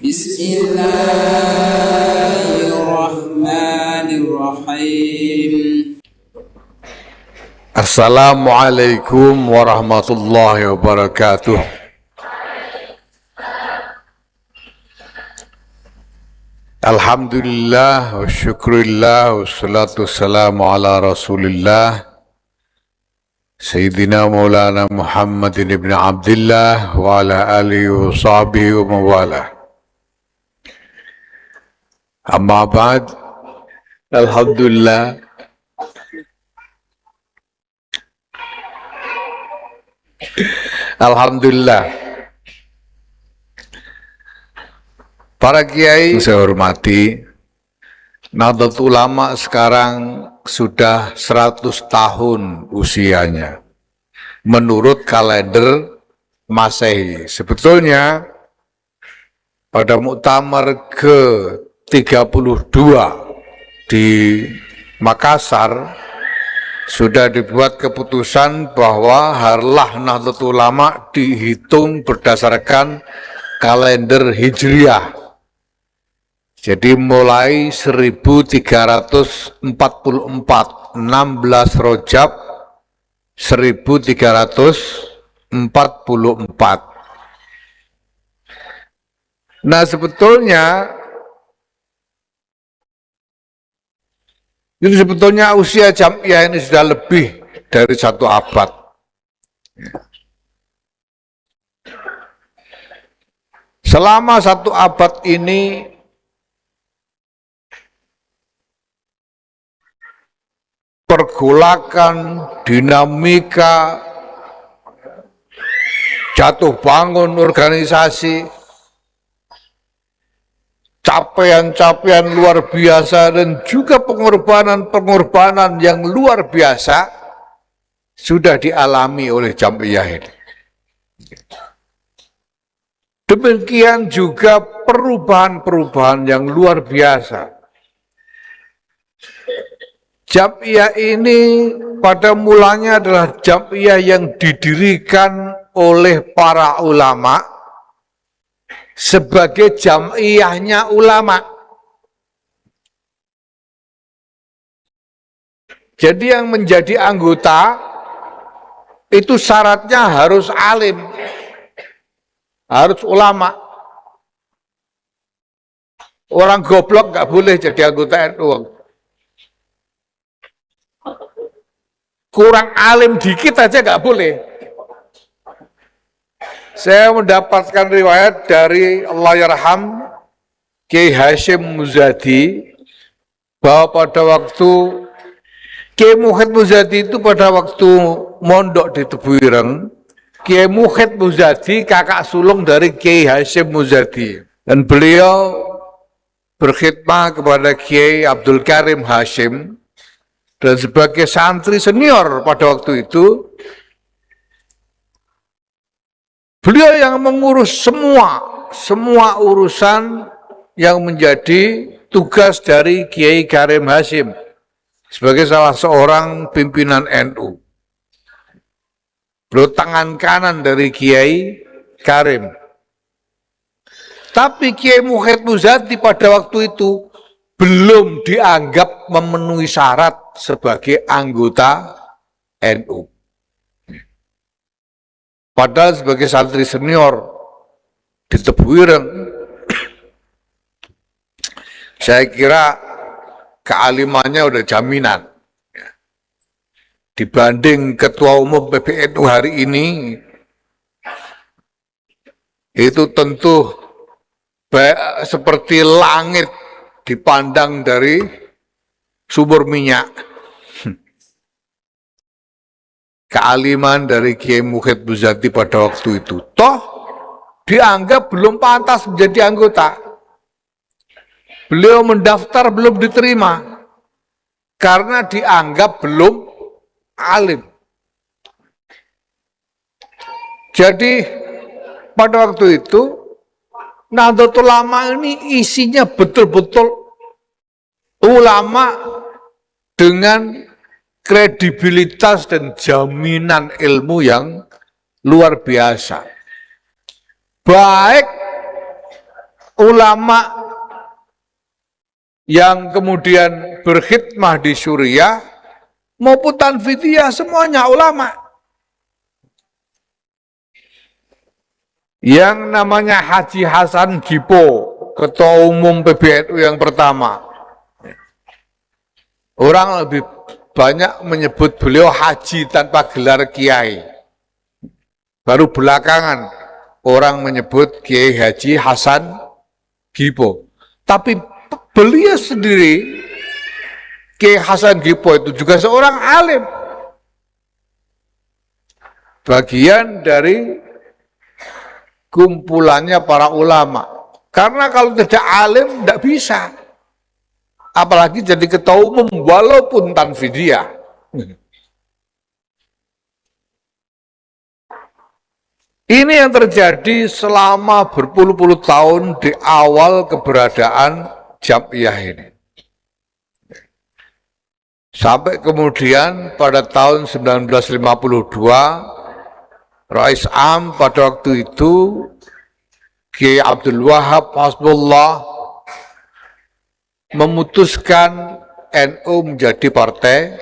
Bismillahirrahmanirrahim. Assalamualaikum warahmatullahi wabarakatuh. Alhamdulillah wa syukurillah wassalatu wassalamu ala rasulillah Sayyidina Maulana Muhammadin ibn Abdillah wa ala alihi wa sahbihi wa mawala. Amma ba'd. Alhamdulillah, Alhamdulillah, para kiai saya hormati, Nahdlatul Ulama sekarang sudah 100 tahun usianya menurut kalender Masehi. Sebetulnya pada muktamar ke-32 di Makassar sudah dibuat keputusan bahwa harlah Nahdlatul Ulama dihitung berdasarkan kalender Hijriah. Jadi mulai 1344, 16 Rajab 1344. Nah, sebetulnya usia Jam'iyah ini sudah lebih dari 1 abad. Selama 1 abad ini pergolakan, dinamika, jatuh bangun organisasi, capaian-capaian luar biasa dan juga pengorbanan-pengorbanan yang luar biasa sudah dialami oleh Jam'iyah ini. Demikian juga perubahan-perubahan yang luar biasa. Jam'iyah ini pada mulanya adalah Jam'iyah yang didirikan oleh para ulama sebagai Jam'iyahnya ulama. Jadi yang menjadi anggota itu syaratnya harus alim, harus ulama. Orang goblok nggak boleh jadi anggota NU. Kurang alim dikit aja nggak boleh. Saya mendapatkan riwayat dari Allahyarham Kiai Hasyim Muzadi bahwa pada waktu Kiai Muhid Muzadi itu pada waktu mondok di Tebuireng, Kiai Muhid Muzadi kakak sulung dari Kiai Hasyim Muzadi, dan beliau berkhidmah kepada Kiai Abdul Karim Hasyim. Dan sebagai santri senior pada waktu itu, beliau yang mengurus semua urusan yang menjadi tugas dari Kiai Karim Hasyim sebagai salah seorang pimpinan NU. Beliau tangan kanan dari Kiai Karim. Tapi Kiai Muhid Muzadi pada waktu itu belum dianggap memenuhi syarat sebagai anggota NU. Padahal sebagai santri senior di Tebuireng, saya kira kealimannya udah jaminan. Dibanding ketua umum PBNU hari ini, itu tentu seperti langit dipandang dari sumber minyak. Kealiman dari Kiai Muhid Muzadi pada waktu itu, toh dianggap belum pantas menjadi anggota. Beliau mendaftar belum diterima karena dianggap belum alim. Jadi pada waktu itu Nahdlatul Ulama ini isinya betul-betul ulama dengan kredibilitas dan jaminan ilmu yang luar biasa. Baik ulama yang kemudian berkhidmah di Suriah maupun Tanfidiyah semuanya ulama. Yang namanya Haji Hasan Gipo, Ketua Umum PBNU yang pertama, orang lebih banyak menyebut beliau haji tanpa gelar kiai. Baru belakangan orang menyebut Kiai Haji Hasan Gipo. Tapi beliau sendiri, Kiai Hasan Gipo itu juga seorang alim. Bagian dari kumpulannya para ulama. Karena kalau tidak alim, tidak bisa. Apalagi jadi ketua umum, walaupun Tanfidiyah. Ini yang terjadi selama berpuluh-puluh tahun di awal keberadaan Jam'iyah ini. Sampai kemudian pada tahun 1952, Rais Am pada waktu itu, Kiai Abdul Wahab Hasbullah, memutuskan NU menjadi partai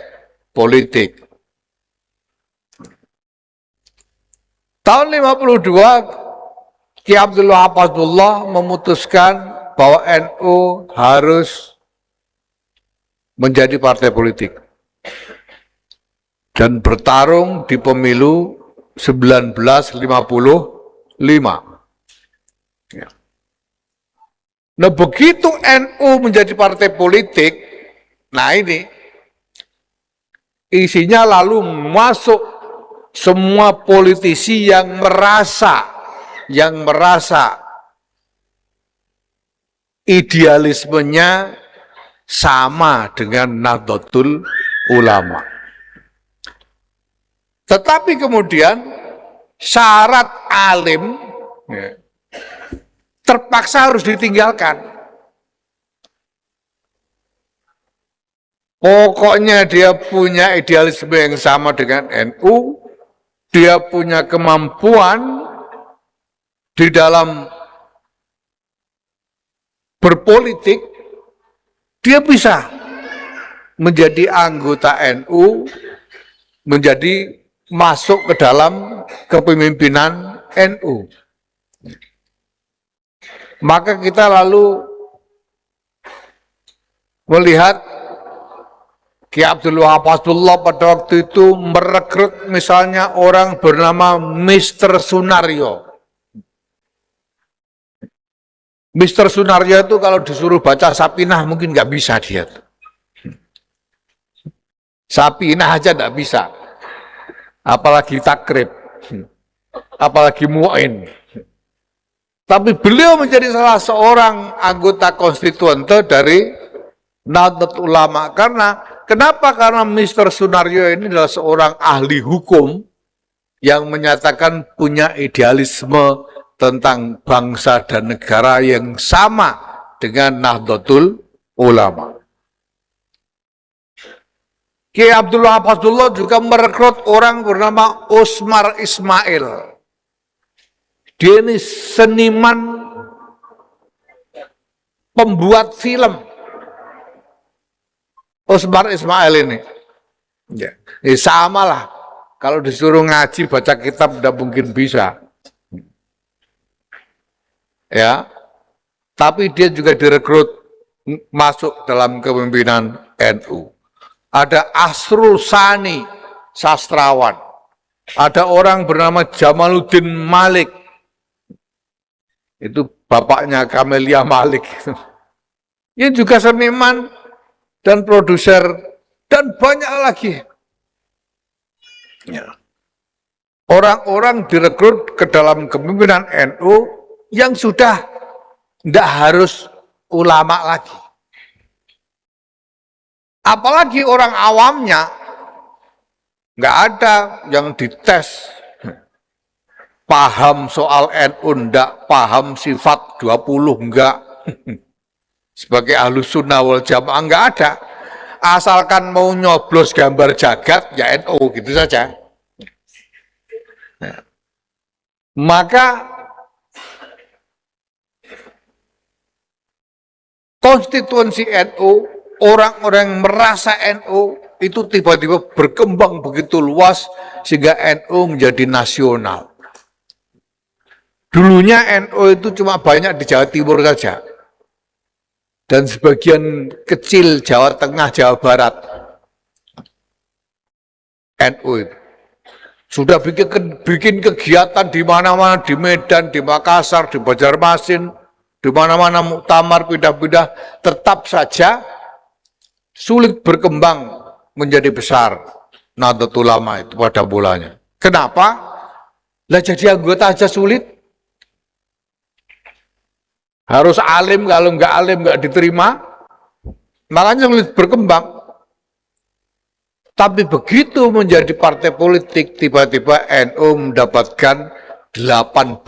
politik. Tahun 52, Kiai Abdul Wahab Hasbullah memutuskan bahwa NU harus menjadi partai politik dan bertarung di pemilu 1955. Nah, begitu NU menjadi partai politik, nah ini isinya lalu masuk semua politisi yang merasa idealismenya sama dengan Nahdlatul Ulama. Tetapi kemudian syarat alim terpaksa harus ditinggalkan. Pokoknya dia punya idealisme yang sama dengan NU, dia punya kemampuan di dalam berpolitik, dia bisa menjadi anggota NU, menjadi masuk ke dalam kepemimpinan NU. Maka kita lalu melihat Kiai Abdul Wahab Hasbullah pada waktu itu merekrut misalnya orang bernama Mr. Sunario. Mr. Sunario itu kalau disuruh baca Sapinah mungkin nggak bisa dia. Sapinah aja nggak bisa. Apalagi takrib. Apalagi mu'in. Tapi beliau menjadi salah seorang anggota konstituante dari Nahdlatul Ulama. Kenapa? Karena Mr. Sunario ini adalah seorang ahli hukum yang menyatakan punya idealisme tentang bangsa dan negara yang sama dengan Nahdlatul Ulama. Kiai Abdul Wahab Hasbullah juga merekrut orang bernama Usmar Ismail. Dia ini seniman pembuat film. Usmar Ismail ini. Ya, sama lah. Kalau disuruh ngaji, baca kitab, tidak mungkin bisa. Ya, tapi dia juga direkrut masuk dalam kepemimpinan NU. Ada Asrul Sani, sastrawan. Ada orang bernama Jamaluddin Malik. Itu bapaknya Kamelia Malik. Ini juga seniman dan produser dan banyak lagi. Ya. Orang-orang direkrut ke dalam kepemimpinan NU yang sudah tidak harus ulama lagi. Apalagi orang awamnya nggak ada yang dites. Paham soal NU enggak, paham sifat 20 enggak. Sebagai Ahlus Sunnah wal Jamaah enggak ada. Asalkan mau nyoblos gambar jagat, ya NU gitu saja. Nah, maka konstituensi NU, orang-orang yang merasa NU itu tiba-tiba berkembang begitu luas sehingga NU menjadi nasional. Dulunya NU itu cuma banyak di Jawa Timur saja dan sebagian kecil Jawa Tengah, Jawa Barat. NU itu sudah bikin kegiatan di mana-mana, di Medan, di Makassar, di Banjarmasin, di mana-mana muktamar pindah-pindah, tetap saja sulit berkembang menjadi besar. Nahdlatul Ulama itu pada mulanya. Kenapa? Lah jadi anggota aja sulit. Harus alim, kalau nggak alim nggak diterima. Makanya sulit berkembang. Tapi begitu menjadi partai politik, tiba-tiba NU mendapatkan 18%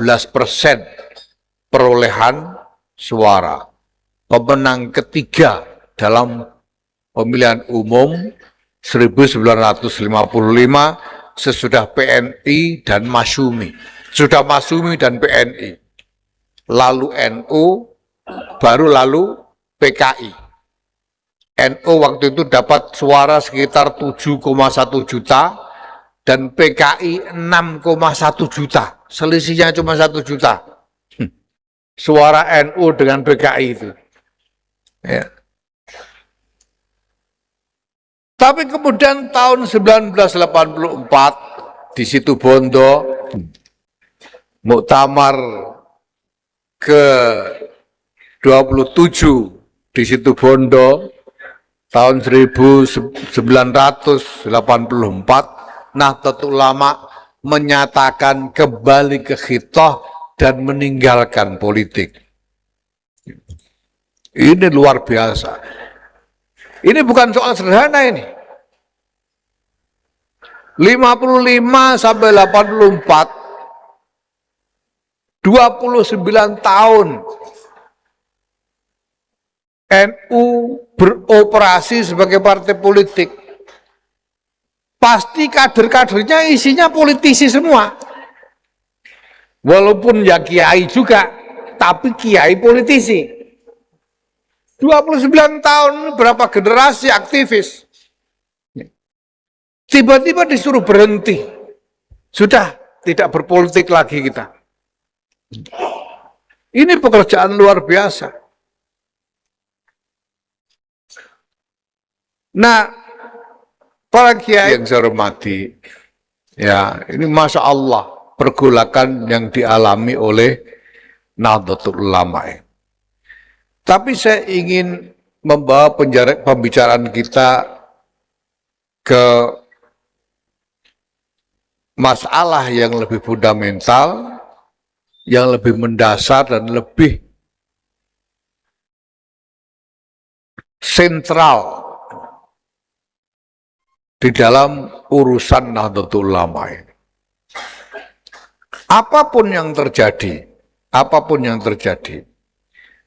perolehan suara. Pemenang ketiga dalam pemilihan umum 1955 sesudah PNI dan Masyumi. Sudah Masyumi dan PNI. Lalu NU, baru lalu PKI. NU waktu itu dapat suara sekitar 7,1 juta dan PKI 6,1 juta. Selisihnya cuma 1 juta. Suara NU dengan PKI itu. Ya. Tapi kemudian tahun 1984 di situ Bondo, muktamar ke-27 di situ Bondo, tahun 1984, Nahdlatul Ulama menyatakan kembali ke khitoh dan meninggalkan politik. Ini luar biasa. Ini bukan soal sederhana ini. 55 sampai 84, 29 tahun NU beroperasi sebagai partai politik. Pasti kader-kadernya isinya politisi semua. Walaupun ya kiai juga, tapi kiai politisi. 29 tahun berapa generasi aktivis. Tiba-tiba disuruh berhenti. Sudah tidak berpolitik lagi kita. Ini pekerjaan luar biasa. Nah, para kiai yang saya hormati, ya ini Masya Allah pergolakan yang dialami oleh Nahdlatul Ulama. Tapi saya ingin membawa pembicaraan kita ke masalah yang lebih fundamental, yang lebih mendasar dan lebih sentral di dalam urusan Nahdlatul Ulama ini. Apapun yang terjadi,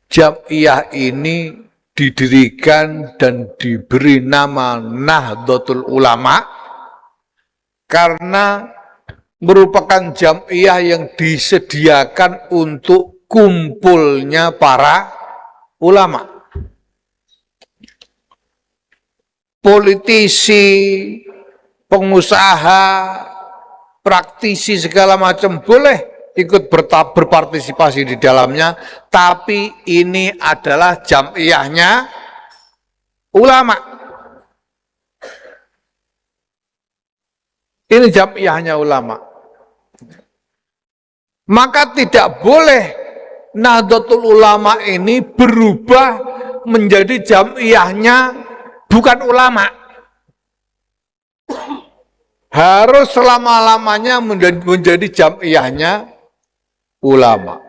Jam'iyah ini didirikan dan diberi nama Nahdlatul Ulama karena merupakan jam'iyah yang disediakan untuk kumpulnya para ulama. Politisi, pengusaha, praktisi segala macam boleh ikut berpartisipasi di dalamnya, tapi ini adalah jam'iyahnya ulama. Ini jam'iyahnya ulama. Maka tidak boleh Nahdlatul Ulama ini berubah menjadi jam'iyahnya bukan ulama. Harus selama-lamanya menjadi jam'iyahnya ulama.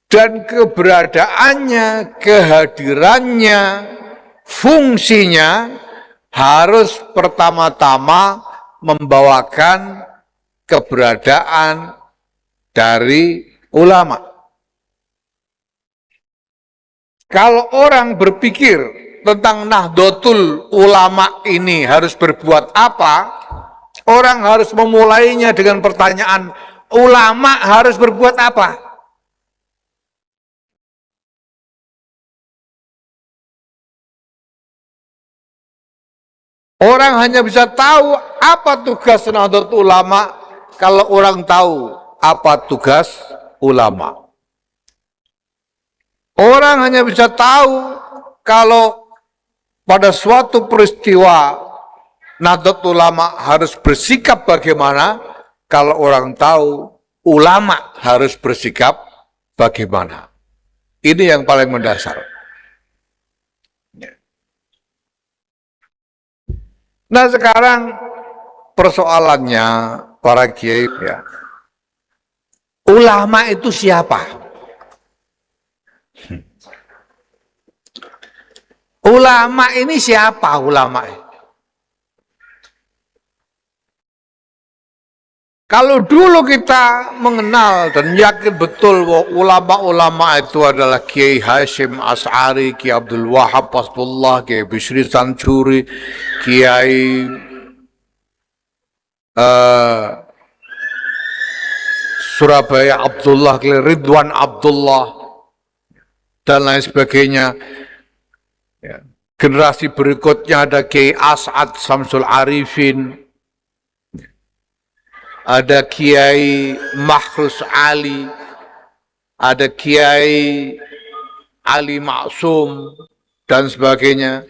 Dan keberadaannya, kehadirannya, fungsinya harus pertama-tama membawakan keberadaan dari ulama. Kalau orang berpikir tentang Nahdlatul Ulama ini harus berbuat apa, orang harus memulainya dengan pertanyaan, ulama harus berbuat apa? Orang hanya bisa tahu apa tugas Nahdlatul Ulama kalau orang tahu apa tugas ulama. Orang hanya bisa tahu kalau pada suatu peristiwa Nahdlatul Ulama harus bersikap bagaimana kalau orang tahu ulama harus bersikap bagaimana. Ini yang paling mendasar. Nah sekarang persoalannya para kiai ya. Ulama itu siapa? Ulama ini siapa ulama? Kalau dulu kita mengenal dan yakin betul bahwa ulama-ulama itu adalah Kiai Hasyim Asy'ari, Kiai Abdul Wahab Hasbullah, Kiai Bisri Sancuri, Kiai Surabaya Abdullah, Kiai Ridwan Abdullah, dan lain sebagainya. Ya. Generasi berikutnya ada Kiai As'ad Samsul Arifin, ada Kiai Mahrus Ali, ada Kiai Ali Maksum, dan sebagainya.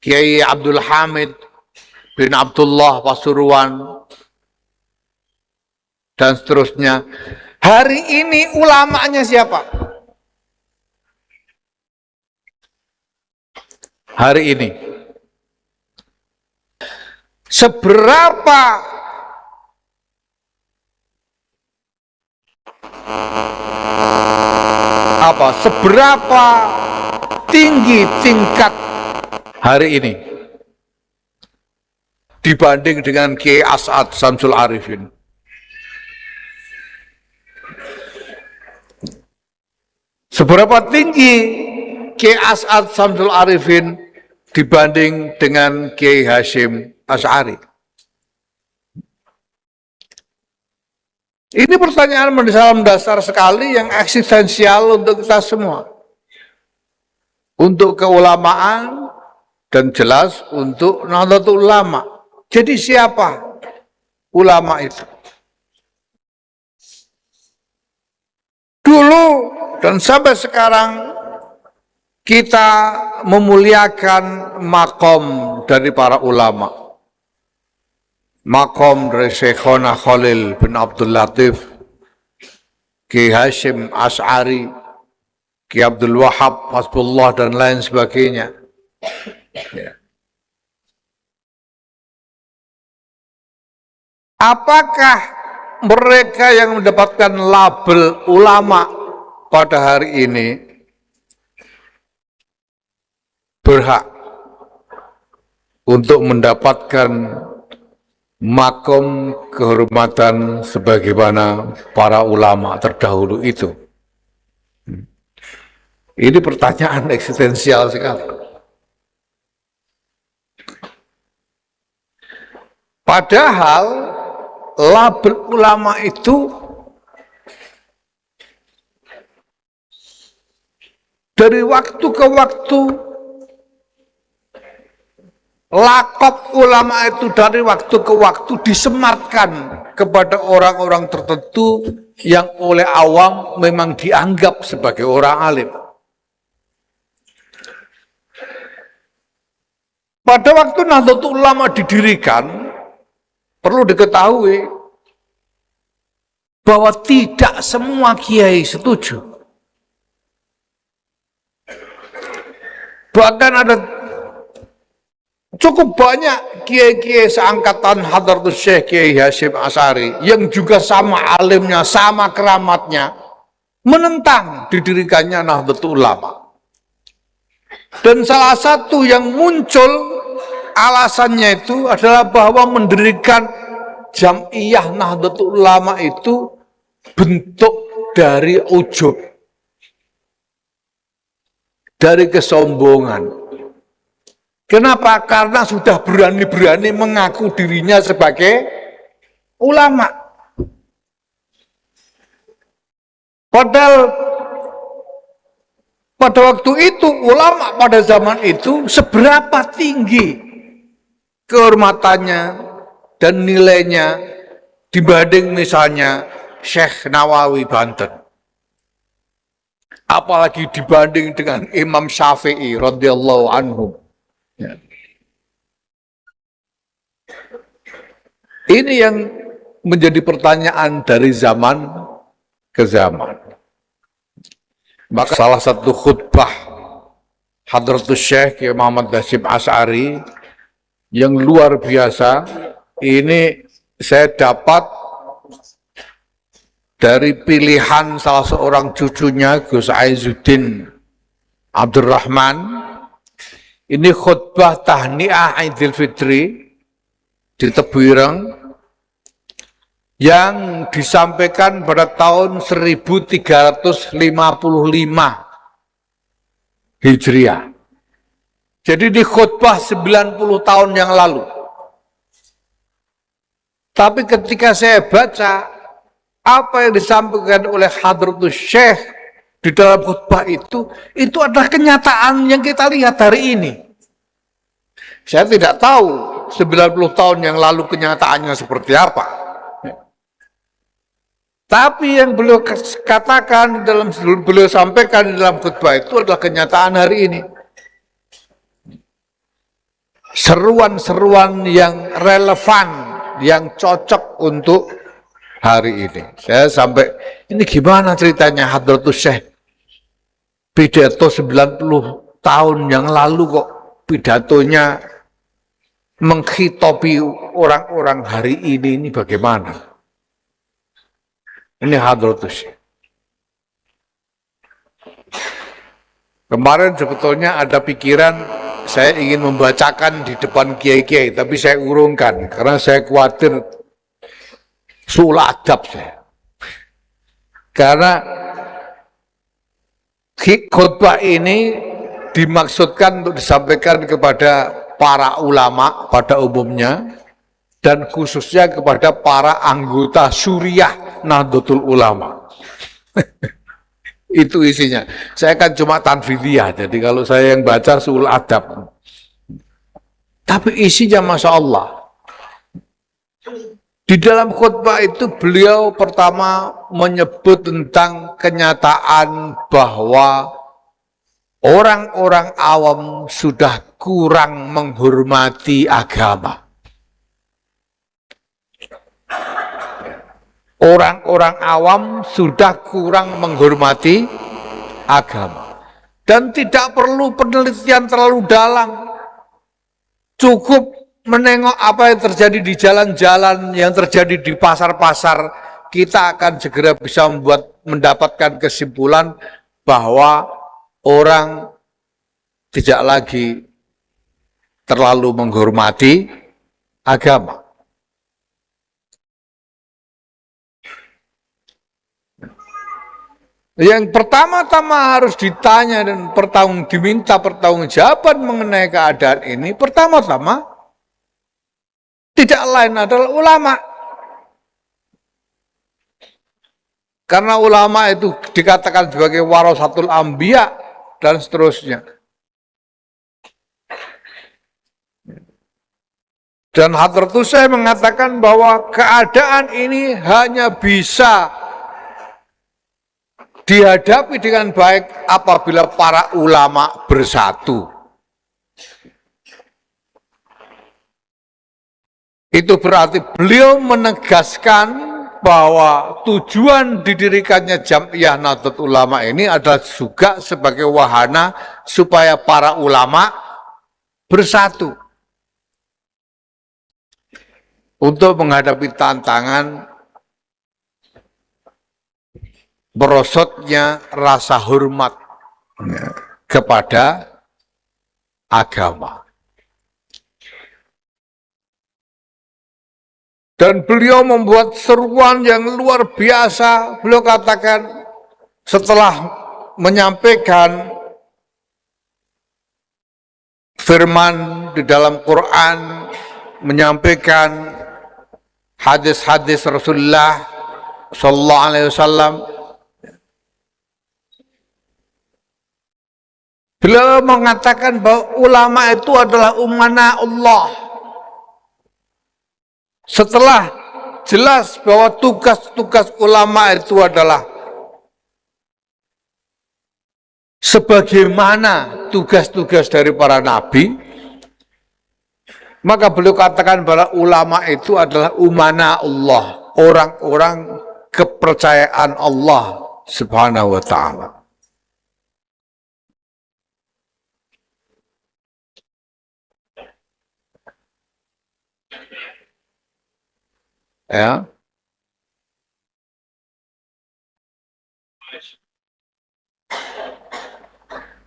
Kiai Abdul Hamid bin Abdullah Pasuruan, dan seterusnya. Hari ini ulamanya siapa? Hari ini. Seberapa tinggi tingkat hari ini dibanding dengan Kiai As'ad Samsul Arifin? Seberapa tinggi Kiai As'ad Samsul Arifin dibanding dengan Kiai Hasyim Asy'ari? Ini pertanyaan mendasar sekali yang eksistensial untuk kita semua. Untuk keulamaan dan jelas untuk Nahdlatul Ulama. Jadi siapa ulama itu? Dulu dan sampai sekarang kita memuliakan makom dari para ulama. Makom dari Syekhona Khalil bin Abdul Latif, Kiai Hasyim Asy'ari, Kiai Abdul Wahab Hasbullah, dan lain sebagainya. Ya. Apakah mereka yang mendapatkan label ulama pada hari ini berhak untuk mendapatkan makom kehormatan sebagaimana para ulama terdahulu itu? Ini pertanyaan eksistensial sekali. Padahal label ulama itu dari waktu ke waktu, lakop ulama itu dari waktu ke waktu disematkan kepada orang-orang tertentu yang oleh awam memang dianggap sebagai orang alim. Pada waktu Nahdlatul Ulama didirikan, perlu diketahui bahwa tidak semua kiai setuju. Bahkan ada cukup banyak kiai-kiai seangkatan Hadratus Syekh Kiai Hasyim Asy'ari yang juga sama alimnya, sama keramatnya, menentang didirikannya Nahdlatul Ulama. Dan salah satu yang muncul alasannya itu adalah bahwa mendirikan Jam'iyah Nahdlatul Ulama itu bentuk dari ujub, dari kesombongan. Kenapa? Karena sudah berani-berani mengaku dirinya sebagai ulama. Padahal pada waktu itu ulama pada zaman itu seberapa tinggi kehormatannya dan nilainya dibanding misalnya Syekh Nawawi Banten. Apalagi dibanding dengan Imam Syafi'i radhiyallahu anhu. Ya. Ini yang menjadi pertanyaan dari zaman ke zaman. Maka salah satu khutbah Hadratus Syekh Kiai Muhammad Hasyim Asy'ari yang luar biasa, ini saya dapat dari pilihan salah seorang cucunya Gus Aizuddin Abdurrahman. Ini khutbah tahniah Idul Fitri di Tebuireng yang disampaikan pada tahun 1355 Hijriah. Jadi di khutbah 90 tahun yang lalu. Tapi ketika saya baca apa yang disampaikan oleh Hadratus Syekh di dalam khutbah itu adalah kenyataan yang kita lihat hari ini. Saya tidak tahu 90 tahun yang lalu kenyataannya seperti apa. Tapi yang beliau katakan beliau sampaikan di dalam khutbah itu adalah kenyataan hari ini. Seruan-seruan yang relevan, yang cocok untuk hari ini. Saya sampai, ini gimana ceritanya Hadratus Syekh? Pidato 90 tahun yang lalu kok pidatonya menghitopi orang-orang hari ini bagaimana? Ini Hadratus Syekh. Kemarin sebetulnya ada pikiran saya ingin membacakan di depan kiai-kiai, tapi saya urungkan karena saya khawatir suul adab saya. Karena khutbah ini dimaksudkan untuk disampaikan kepada para ulama pada umumnya dan khususnya kepada para anggota Suriah Nahdlatul Ulama. Itu isinya. Saya kan cuma tanfidiyah, jadi kalau saya yang baca suul adab. Tapi isinya Masya Allah. Di dalam khutbah itu beliau pertama menyebut tentang kenyataan bahwa orang-orang awam sudah kurang menghormati agama. Orang-orang awam sudah kurang menghormati agama. Dan tidak perlu penelitian terlalu dalam. Cukup menengok apa yang terjadi di jalan-jalan, yang terjadi di pasar-pasar, kita akan segera bisa mendapatkan kesimpulan bahwa orang tidak lagi terlalu menghormati agama. Yang pertama-tama harus ditanya dan diminta pertanggungjawaban mengenai keadaan ini, pertama-tama tidak lain adalah ulama. Karena ulama itu dikatakan sebagai warasatul anbiya dan seterusnya. Dan Hadratus Syekh mengatakan bahwa keadaan ini hanya bisa dihadapi dengan baik apabila para ulama bersatu. Itu berarti beliau menegaskan bahwa tujuan didirikannya Jam'iyah Nahdlatul Ulama ini adalah juga sebagai wahana supaya para ulama bersatu untuk menghadapi tantangan merosotnya rasa hormat kepada agama. Dan beliau membuat seruan yang luar biasa. Beliau katakan setelah menyampaikan firman di dalam Quran, menyampaikan hadis-hadis Rasulullah Sallallahu Alaihi Wasallam, beliau mengatakan bahwa ulama itu adalah umana Allah. Setelah jelas bahwa tugas-tugas ulama itu adalah sebagaimana tugas-tugas dari para nabi, maka beliau katakan bahwa ulama itu adalah umana Allah, orang-orang kepercayaan Allah Subhanahu wa ta'ala. Ya.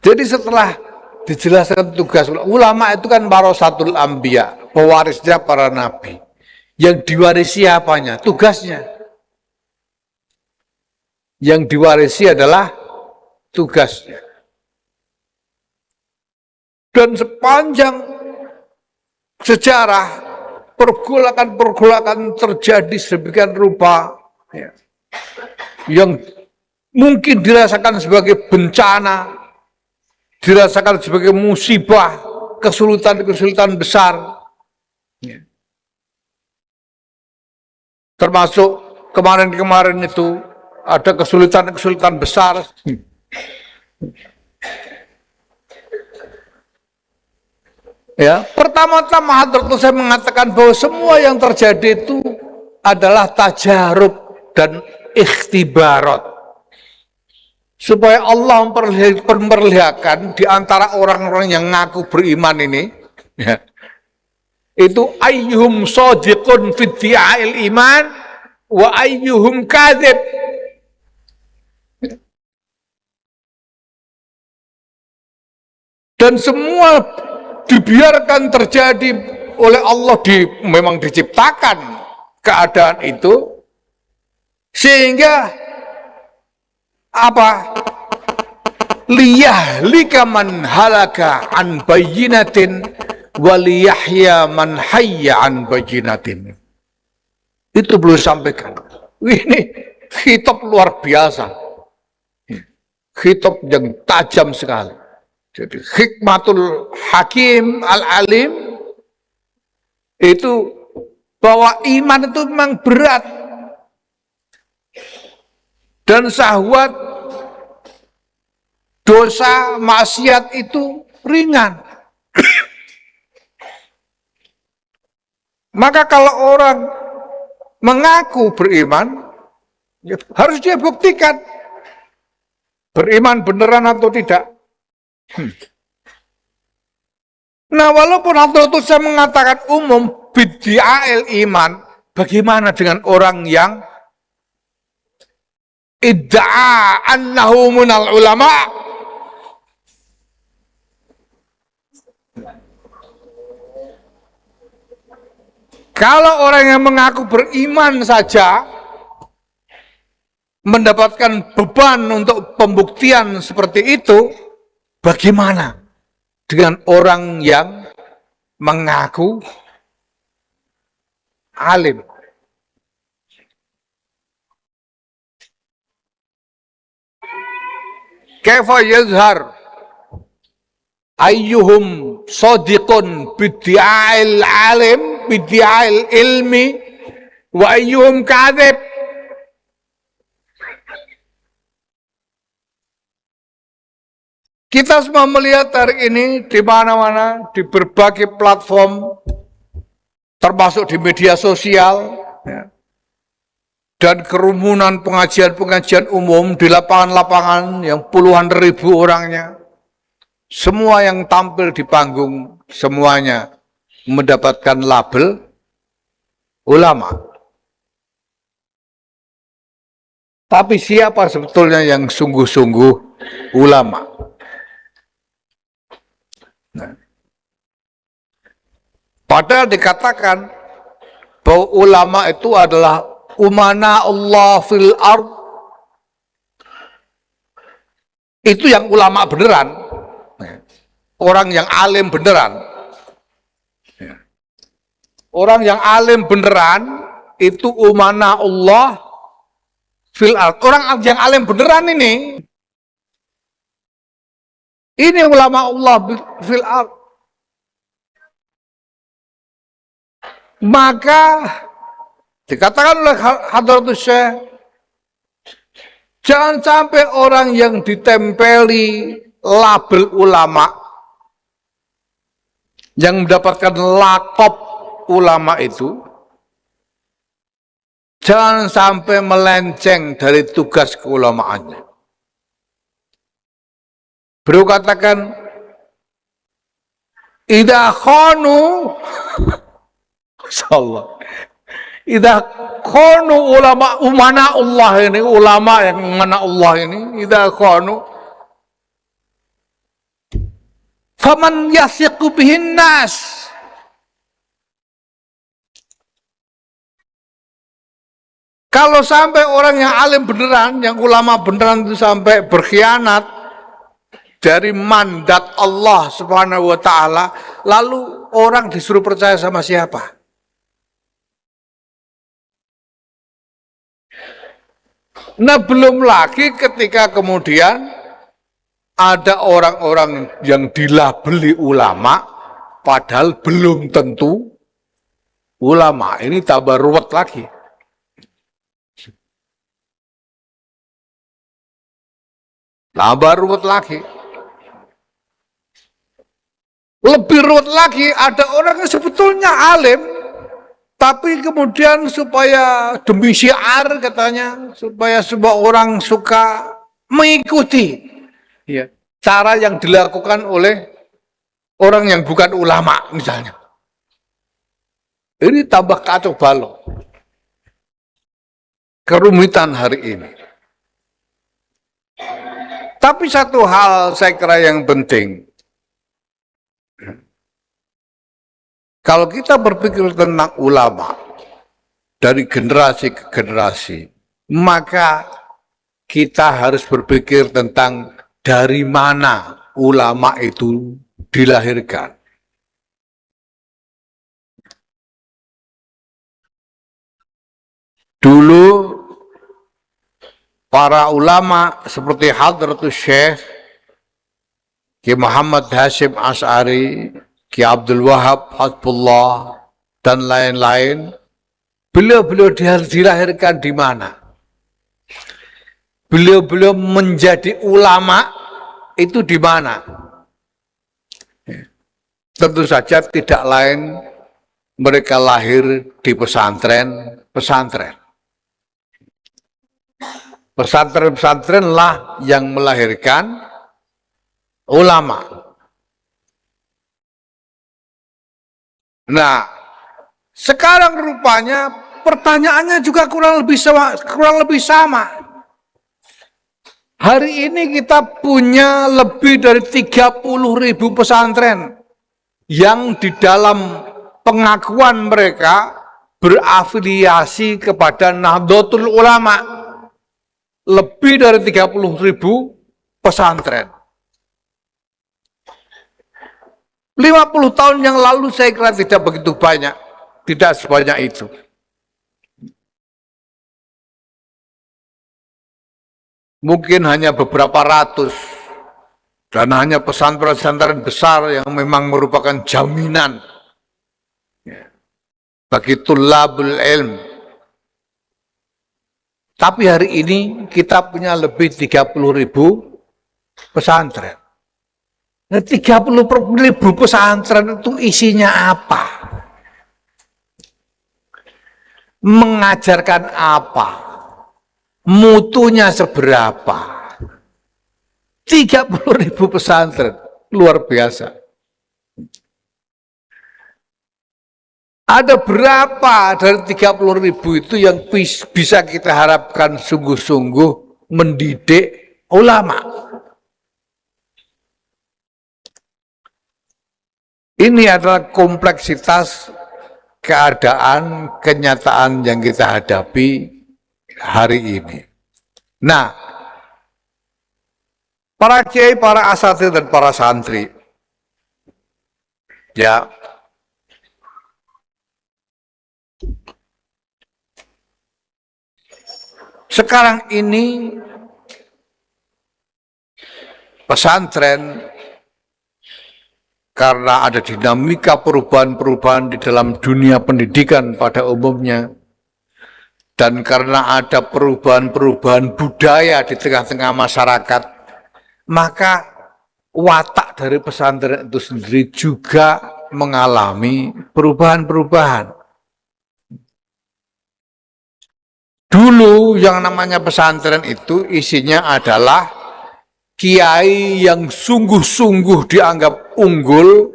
Jadi setelah dijelaskan tugas ulama itu kan warasatul anbiya, pewarisnya para nabi. Yang diwarisi apanya? Tugasnya. Yang diwarisi adalah tugasnya. Dan sepanjang sejarah pergolakan-pergolakan terjadi sedemikian rupa, ya, yang mungkin dirasakan sebagai bencana, dirasakan sebagai musibah, kesulitan-kesulitan besar, ya. Termasuk kemarin-kemarin itu ada kesulitan-kesulitan besar. Ya, pertama-tama Hadrat saya mengatakan bahwa semua yang terjadi itu adalah tajarub dan ikhtibarat. Supaya Allah memperlihatkan di antara orang-orang yang ngaku beriman ini, ya, itu ayyuhum shadiqun fi iddia'il iman wa ayyuhum kadzib. Dan semua dibiarkan terjadi oleh Allah, memang diciptakan keadaan itu sehingga apa? Liyahlika man halaka an bayyinatin wa liyahya man hayya an bayyinatin. Itu belum sampaikan. Ini khitab luar biasa. Khitab yang tajam sekali. Jadi hikmatul hakim al-alim itu bahwa iman itu memang berat dan syahwat dosa maksiat itu ringan. Maka kalau orang mengaku beriman, ya harus dia buktikan beriman beneran atau tidak. Nah, walaupun Hadrat saya mengatakan umum bid'a'il iman, bagaimana dengan orang yang idda'a annahu minal ulama? Kalau orang yang mengaku beriman saja mendapatkan beban untuk pembuktian seperti itu, bagaimana dengan orang yang mengaku alim? Kaifa yazhar ayyuhum shadiqun bid'a'il alim bid'a'il ilmi wa ayyuhum kadzib. Kita semua melihat hari ini di mana-mana, di berbagai platform, termasuk di media sosial, ya, dan kerumunan pengajian-pengajian umum di lapangan-lapangan yang puluhan ribu orangnya. Semua yang tampil di panggung, semuanya mendapatkan label ulama. Tapi siapa sebetulnya yang sungguh-sungguh ulama? Nah, padahal dikatakan bahwa ulama itu adalah umana Allah fil ard. Itu yang ulama beneran, orang yang alim beneran. Orang yang alim beneran itu umana Allah fil ard. Orang yang alim beneran ini ulama Allah fil ard. Maka dikatakan oleh Hadratus Syekh, jangan sampai orang yang ditempeli label ulama, yang mendapatkan lakop ulama itu, jangan sampai melenceng dari tugas keulamaannya. Beliau katakan, idza khanu insyaallah. Idza khanu ulama umana Allah ini, ulama yang mana Allah ini, idza khanu faman yasiqu bihin nas. Kalau sampai orang yang alim beneran, yang ulama beneran itu sampai berkhianat dari mandat Allah Subhanahu wa taala, lalu orang disuruh percaya sama siapa? Nah, belum lagi ketika kemudian ada orang-orang yang dilabeli ulama padahal belum tentu ulama. Ini tambah ruwet lagi. Tambah ruwet lagi. Lebih ruwet lagi, ada orang yang sebetulnya alim, tapi kemudian supaya demi syiar katanya, supaya semua orang suka mengikuti ya, cara yang dilakukan oleh orang yang bukan ulama misalnya. Ini tambah kacau balau. Kerumitan hari ini. Tapi satu hal saya kira yang penting. Kalau kita berpikir tentang ulama dari generasi ke generasi, maka kita harus berpikir tentang dari mana ulama itu dilahirkan. Dulu para ulama seperti Hadratus Syekh Ki Muhammad Hasyim Asy'ari, Ki Abdul Wahab Hasbullah, dan lain-lain, beliau-beliau dilahirkan di mana? Beliau-beliau menjadi ulama itu di mana? Tentu saja tidak lain mereka lahir di pesantren-pesantren. Pesantren-pesantrenlah yang melahirkan ulama. Nah, sekarang rupanya pertanyaannya juga kurang lebih sama. Hari ini kita punya lebih dari 30.000 pesantren yang di dalam pengakuan mereka berafiliasi kepada Nahdlatul Ulama. Lebih dari 30.000 pesantren. 50 tahun yang lalu saya kira tidak begitu banyak, tidak sebanyak itu. Mungkin hanya beberapa ratus, dan hanya pesantren-pesantren besar yang memang merupakan jaminan bagi tulabul ilm. Tapi hari ini kita punya lebih 30.000 pesantren. Nah, 30.000 pesantren itu isinya apa? Mengajarkan apa? Mutunya seberapa? 30.000 pesantren, luar biasa. Ada berapa dari 30.000 itu yang bisa kita harapkan sungguh-sungguh mendidik ulama? Ini adalah kompleksitas keadaan, kenyataan yang kita hadapi hari ini. Nah, para kiai, para asatidz dan para santri, ya, sekarang ini pesantren karena ada dinamika perubahan-perubahan di dalam dunia pendidikan pada umumnya, dan karena ada perubahan-perubahan budaya di tengah-tengah masyarakat, maka watak dari pesantren itu sendiri juga mengalami perubahan-perubahan. Dulu yang namanya pesantren itu isinya adalah kiai yang sungguh-sungguh dianggap unggul,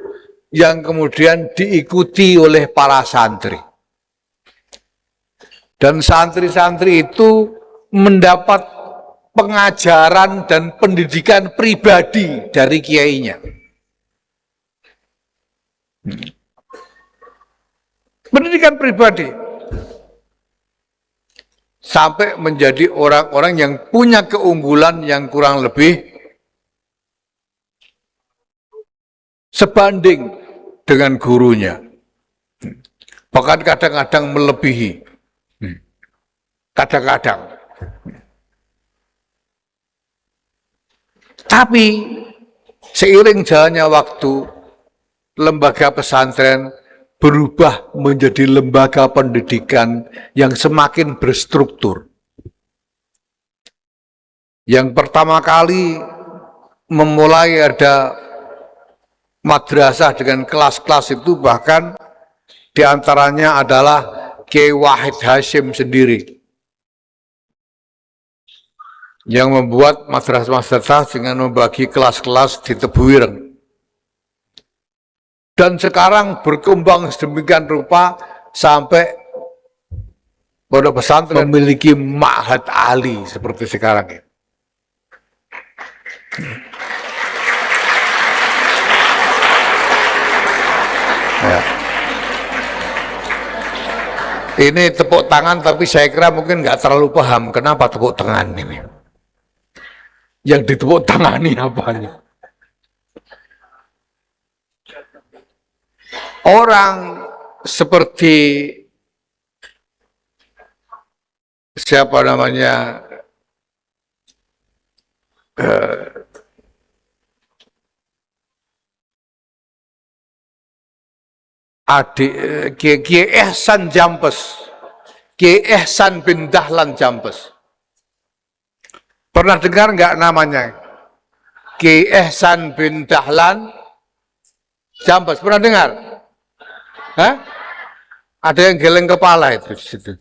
yang kemudian diikuti oleh para santri. Dan santri-santri itu mendapat pengajaran dan pendidikan pribadi dari kiainya. Pendidikan pribadi. Sampai menjadi orang-orang yang punya keunggulan yang kurang lebih sebanding dengan gurunya. Bahkan kadang-kadang melebihi. Kadang-kadang. Tapi seiring jalannya waktu, lembaga pesantren berubah menjadi lembaga pendidikan yang semakin berstruktur. Yang pertama kali memulai ada madrasah dengan kelas-kelas itu, bahkan diantaranya adalah Kiai Wahid Hasyim sendiri yang membuat madrasah-madrasah dengan membagi kelas-kelas di Tebuireng. Dan sekarang berkembang sedemikian rupa sampai pondok pesantren memiliki ma'had ali seperti sekarang ya. Ya. Ini tepuk tangan, tapi saya kira mungkin nggak terlalu paham kenapa tepuk tangan ini. Yang ditepuk tangani apanya? Orang seperti siapa namanya Kiai Ihsan Jampes, Kiai Ihsan bin Dahlan Jampes. Pernah dengar nggak namanya? Kiai Ihsan bin Dahlan Jampes, pernah dengar? Hah? Ada yang geleng kepala itu di situ.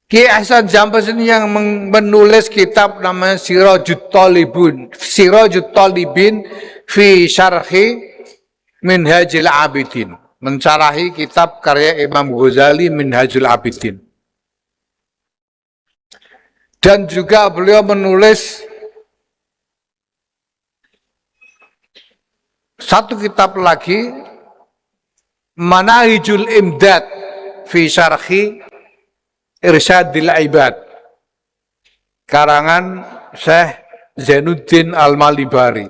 Kiai Ihsan Jampes ini yang menulis kitab namanya Sirajut Talibin fi Syarhi Minhajul Abidin, mencarahi kitab karya Imam Ghazali Minhajul Abidin. Dan juga beliau menulis satu kitab lagi, Manahijul Imdad fi Syarhi Irsyadil Ibad, karangan Syekh Zainuddin Al-Malibari.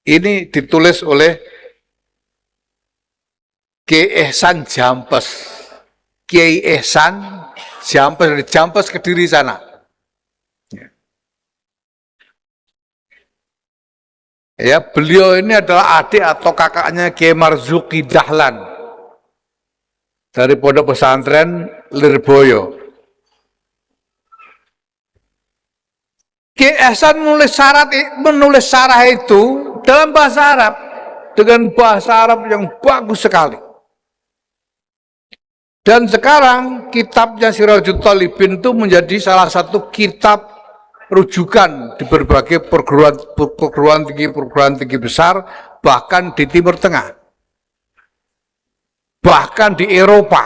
Ini ditulis oleh Kiai Ihsan Jampes. Kiai Ihsan Jampes Kediri sana. Ya, beliau ini adalah adik atau kakaknya Kiai Marzuki Dahlan dari pondok pesantren Lirboyo. Kiai Ihsan menulis syarah itu dalam bahasa Arab, dengan bahasa Arab yang bagus sekali. Dan sekarang kitabnya Sirajut Talibin itu menjadi salah satu kitab rujukan di berbagai perguruan tinggi besar, bahkan di Timur Tengah, bahkan di Eropa.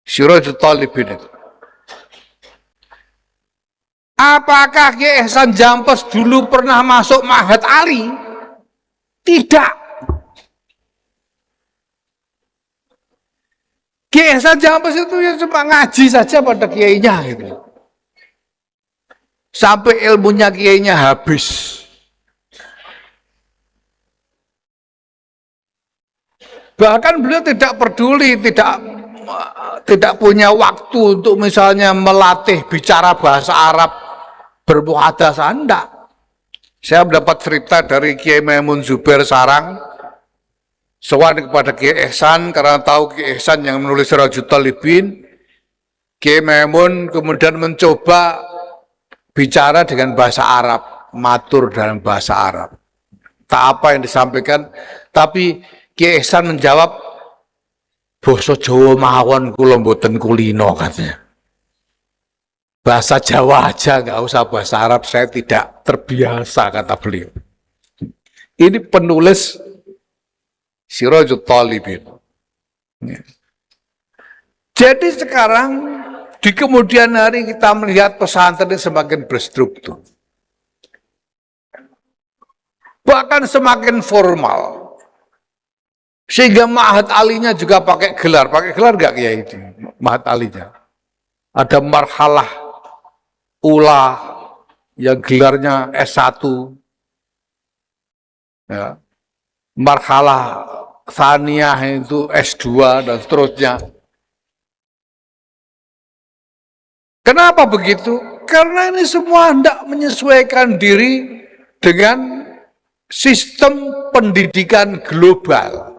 Sirajut Talibin itu. Apakah Kiai Ihsan Jampes dulu pernah masuk Ma'had Ali? Tidak. Kiai Ihsan Jampes itu ya cuma ngaji saja pada kiainya gitu. Sampai ilmunya kiainya habis. Bahkan beliau tidak peduli, tidak punya waktu untuk misalnya melatih bicara bahasa Arab, bermuhadasah, enggak. Saya mendapat cerita dari Kiai Maimun Zubair Sarang, sowan kepada Kiai Ihsan karena tahu Kiai Ihsan yang menulis Sirajul Talibin. Kiai Maimun kemudian mencoba bicara dengan bahasa Arab, matur dalam bahasa Arab. Tak apa yang disampaikan, tapi Kiai Ihsan menjawab, basa Jawa mawon kula mboten kulino katanya. Bahasa Jawa aja, nggak usah bahasa Arab, saya tidak terbiasa, kata beliau. Ini penulis Sirajul Talibin. Jadi sekarang di kemudian hari kita melihat pesantren ini semakin berstruktur. Bahkan semakin formal. Sehingga Ma'had Alinya juga pakai gelar. Pakai gelar nggak Kiai itu? Ma'had Alinya. Ada marhalah Ula yang gelarnya S1, ya. Marhalah Tsaniyah itu S2 dan seterusnya. Kenapa begitu? Karena ini semua hendak menyesuaikan diri dengan sistem pendidikan global.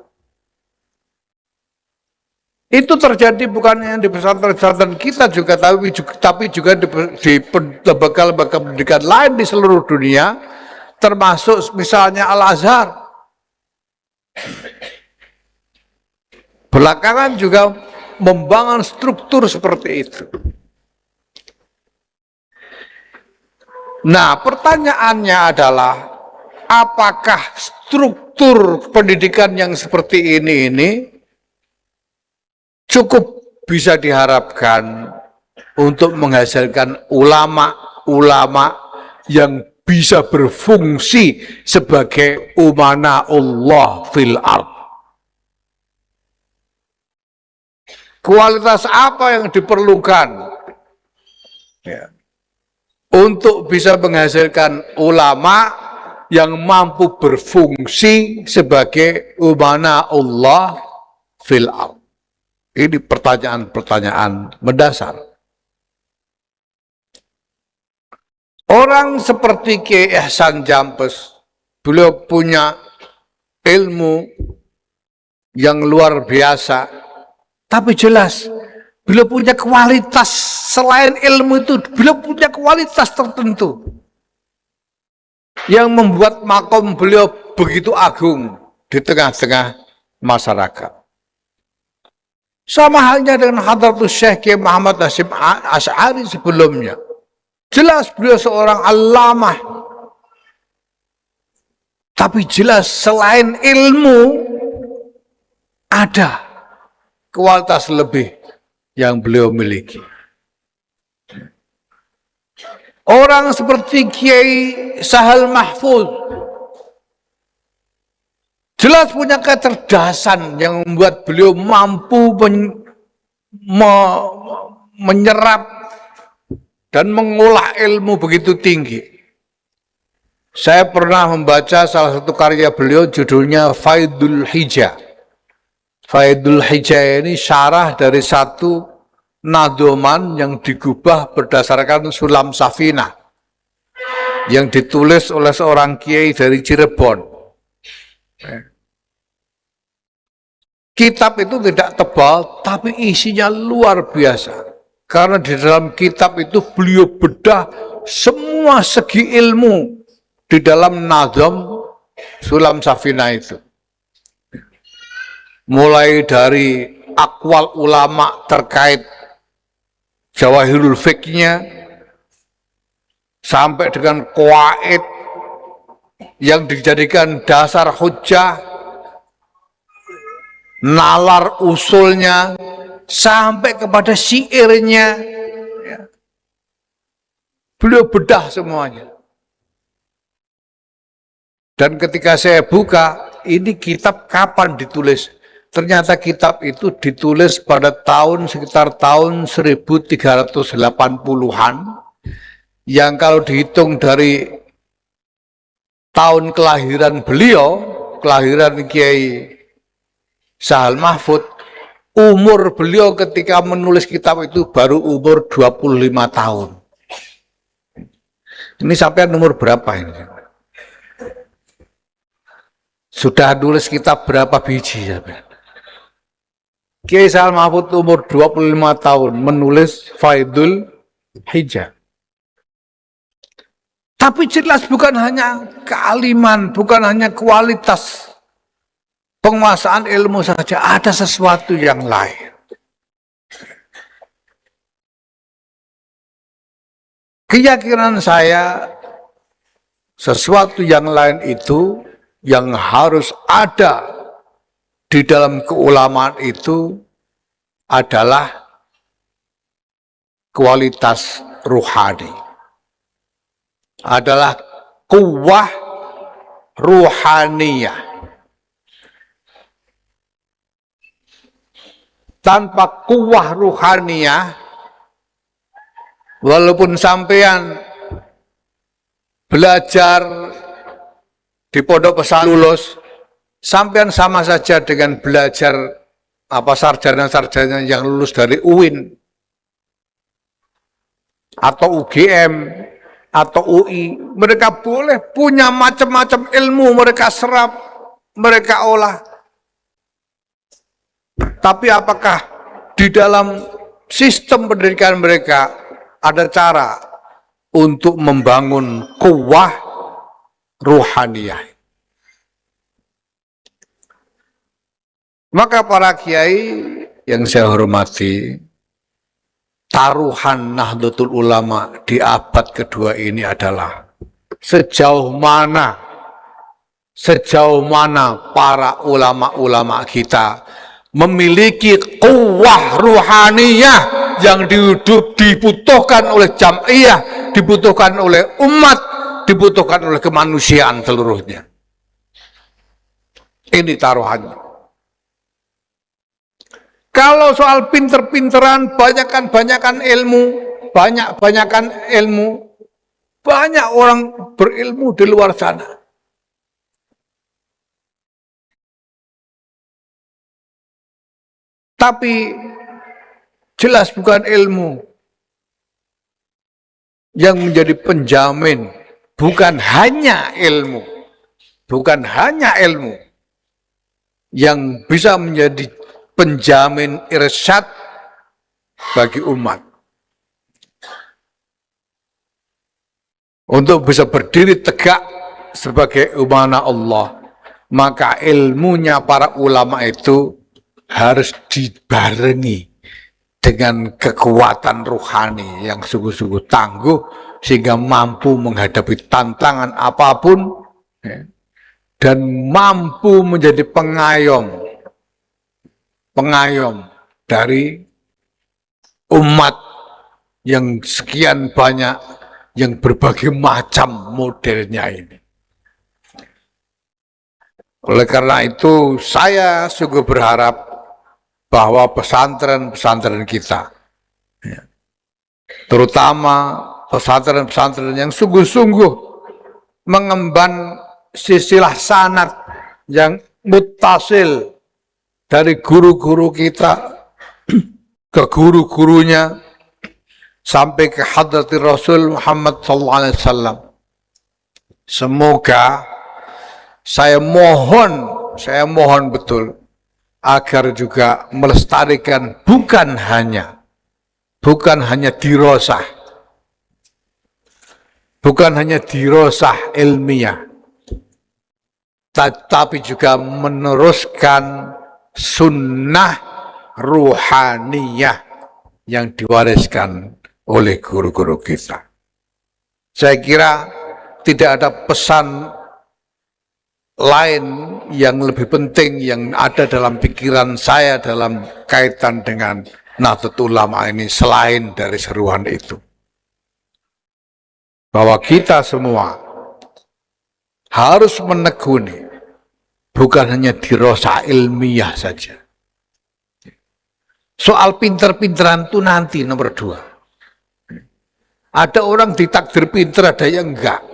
Itu terjadi bukan hanya di pesantren-pesantren kita juga, tapi juga di lembaga-lembaga pendidikan lain di seluruh dunia, termasuk misalnya Al-Azhar. Belakangan juga membangun struktur seperti itu. Nah, pertanyaannya adalah, apakah struktur pendidikan yang seperti ini cukup bisa diharapkan untuk menghasilkan ulama-ulama yang bisa berfungsi sebagai umana Allah fil ard? Kualitas apa yang diperlukan ya, untuk bisa menghasilkan ulama yang mampu berfungsi sebagai umana Allah fil ard? Ini pertanyaan-pertanyaan mendasar. Orang seperti Kiai Ihsan Jampes, beliau punya ilmu yang luar biasa, tapi jelas beliau punya kualitas. Selain ilmu itu, beliau punya kualitas tertentu yang membuat makom beliau begitu agung di tengah-tengah masyarakat. Sama halnya dengan Hadratus Syekh Kiai Muhammad Hasyim Asy'ari sebelumnya. Jelas beliau seorang allamah. Tapi jelas selain ilmu, ada kualitas lebih yang beliau miliki. Orang seperti Kiai Sahal Mahfuz, jelas punya kecerdasan yang membuat beliau mampu menyerap dan mengolah ilmu begitu tinggi. Saya pernah membaca salah satu karya beliau, judulnya Faidul Hijah. Faidul Hijah ini syarah dari satu nadoman yang digubah berdasarkan Sulam Safinah yang ditulis oleh seorang kiai dari Cirebon. Kitab itu tidak tebal, tapi isinya luar biasa. Karena di dalam kitab itu beliau bedah semua segi ilmu di dalam nazam Sulam Safinah itu. Mulai dari akwal ulama terkait Jawahirul Fiqhnya, sampai dengan qawaid yang dijadikan dasar hujjah, nalar usulnya, sampai kepada syairnya, ya. Beliau bedah semuanya. Dan ketika saya buka, ini kitab kapan ditulis? Ternyata kitab itu ditulis pada sekitar tahun 1380-an, yang kalau dihitung dari tahun kelahiran beliau, kelahiran Kiai Sahal Mahfuz, umur beliau ketika menulis kitab itu baru umur 25 tahun. Ini sampai umur berapa ini? Sudah nulis kitab berapa biji ya? Kiai Said Mahfud umur 25 tahun menulis Faidul Hijab. Tapi jelas bukan hanya kealiman, bukan hanya kualitas penguasaan ilmu saja, ada sesuatu yang lain. Keyakinan saya, sesuatu yang lain itu yang harus ada di dalam keulamaan itu adalah kualitas ruhani. Adalah kuwah ruhaniyah. Tanpa kuwah ruhaniyah, walaupun sampean belajar di pondok pesantren lulus, sampean sama saja dengan belajar sarjana-sarjana yang lulus dari UIN atau UGM atau UI. Mereka boleh punya macam-macam ilmu, mereka serap, mereka olah. Tapi apakah di dalam sistem pendidikan mereka ada cara untuk membangun kuwah ruhaniyah? Maka para kiai yang saya hormati, taruhan Nahdlatul Ulama di abad kedua ini adalah sejauh mana para ulama-ulama kita memiliki kuwah ruhaniyah yang dibutuhkan oleh jam'iyah, dibutuhkan oleh umat, dibutuhkan oleh kemanusiaan seluruhnya. Ini taruhannya. Kalau soal pinter-pinteran, banyakan ilmu, banyak orang berilmu di luar sana. Tapi jelas bukan ilmu yang menjadi penjamin, bukan hanya ilmu yang bisa menjadi penjamin irsyad bagi umat untuk bisa berdiri tegak sebagai umat Allah. Maka ilmunya para ulama itu harus dibarengi dengan kekuatan ruhani yang sungguh-sungguh tangguh sehingga mampu menghadapi tantangan apapun dan mampu menjadi pengayom dari umat yang sekian banyak, yang berbagai macam modelnya ini. Oleh karena itu saya sungguh berharap bahwa pesantren-pesantren kita, terutama pesantren-pesantren yang sungguh-sungguh mengemban silsilah sanad yang muttasil dari guru-guru kita ke guru-gurunya sampai ke hadratir Rasul Muhammad SAW. Semoga saya mohon betul agar juga melestarikan bukan hanya dirosah ilmiah, tapi juga meneruskan sunnah ruhaniyah yang diwariskan oleh guru-guru kita. Saya kira tidak ada pesan lain yang lebih penting yang ada dalam pikiran saya dalam kaitan dengan Nahdlatul Ulama ini selain dari seruan itu. Bahwa kita semua harus menekuni bukan hanya dirosah ilmiah saja. Soal pinter-pinteran itu nanti nomor 2. Ada orang ditakdir pinter, ada yang enggak.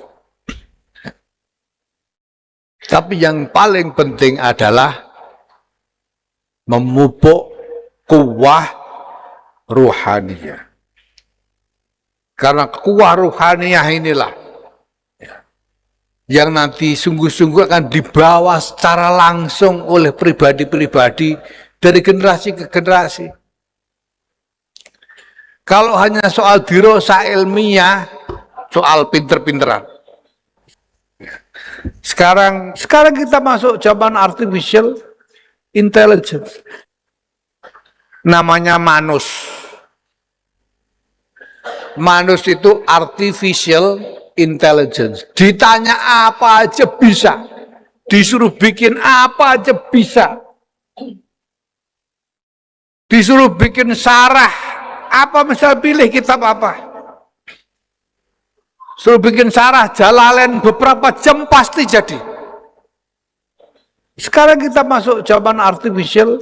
Tapi yang paling penting adalah memupuk kuwah ruhaniyah. Karena kuwah ruhaniyah inilah yang nanti sungguh-sungguh akan dibawa secara langsung oleh pribadi-pribadi dari generasi ke generasi. Kalau hanya soal dirasa ilmiah, soal pinter-pinteran. Sekarang kita masuk zaman artificial intelligence. Namanya Manus. Manus itu artificial intelligence. Ditanya apa aja bisa. Disuruh bikin apa aja bisa. Disuruh bikin sarah, apa misal pilih kitab apa. Suruh bikin sarah Jalalain beberapa jam pasti jadi. Sekarang kita masuk zaman artificial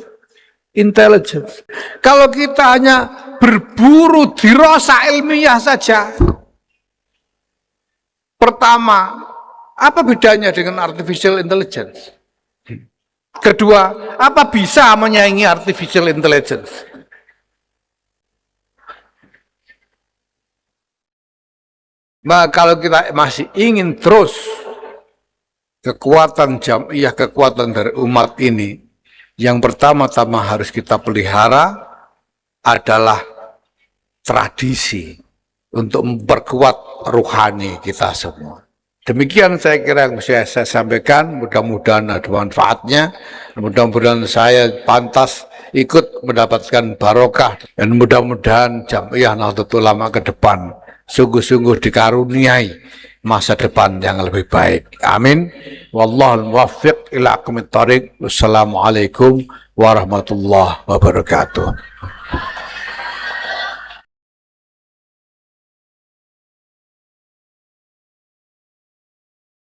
intelligence. Kalau kita hanya berburu dirasa ilmiah saja. Pertama, apa bedanya dengan artificial intelligence? Kedua, apa bisa menyaingi artificial intelligence? Maka kalau kita masih ingin terus kekuatan jamiah, kekuatan dari umat ini, yang pertama-tama harus kita pelihara adalah tradisi untuk memperkuat rohani kita semua. Demikian saya kira yang bisa saya sampaikan, mudah-mudahan ada manfaatnya, mudah-mudahan saya pantas ikut mendapatkan barokah, dan mudah-mudahan Jamiah Nahdlatul Ulama ke depan sungguh-sungguh dikaruniai masa depan yang lebih baik. Amin. Wallahul muwaffiq ila aqwamit thoriq. Wassalamualaikum warahmatullahi wabarakatuh.